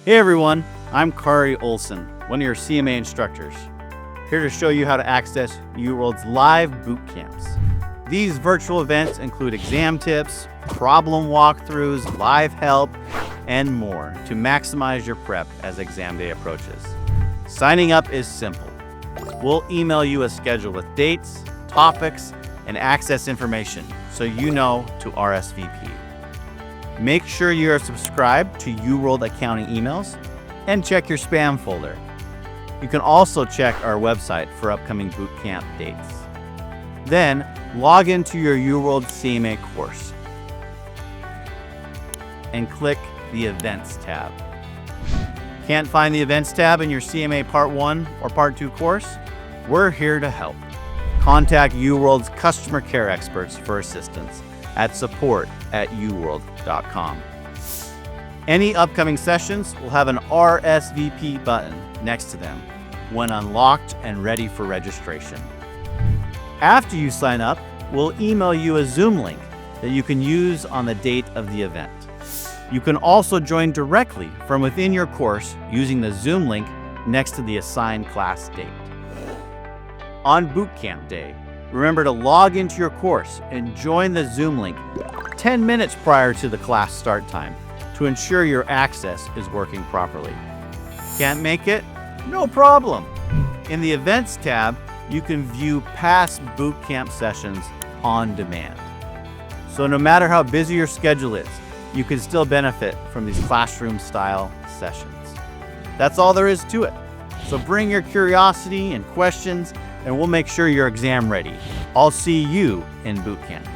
Hey everyone, I'm Kari Olson, one of your CMA instructors, here to show you how to access UWorld's live boot camps. These virtual events include exam tips, problem walkthroughs, live help, and more to maximize your prep as exam day approaches. Signing up is simple. We'll email you a schedule with dates, topics, and access information so you know to RSVP. Make sure you are subscribed to UWorld accounting emails and check your spam folder. You can also check our website for upcoming boot camp dates. Then log into your UWorld CMA course and click the Events tab. Can't find the Events tab in your CMA Part 1 or Part 2 course? We're here to help. Contact UWorld's customer care experts for assistance at support@uworld.com. Any upcoming sessions will have an RSVP button next to them when unlocked and ready for registration. After you sign up, we'll email you a Zoom link that you can use on the date of the event. You can also join directly from within your course using the Zoom link next to the assigned class date. On boot camp day, remember to log into your course and join the Zoom link 10 minutes prior to the class start time to ensure your access is working properly. Can't make it? No problem. In the Events tab, you can view past boot camp sessions on demand. So no matter how busy your schedule is, you can still benefit from these classroom-style sessions. That's all there is to it. So bring your curiosity and questions, and we'll make sure you're exam ready. I'll see you in boot camp.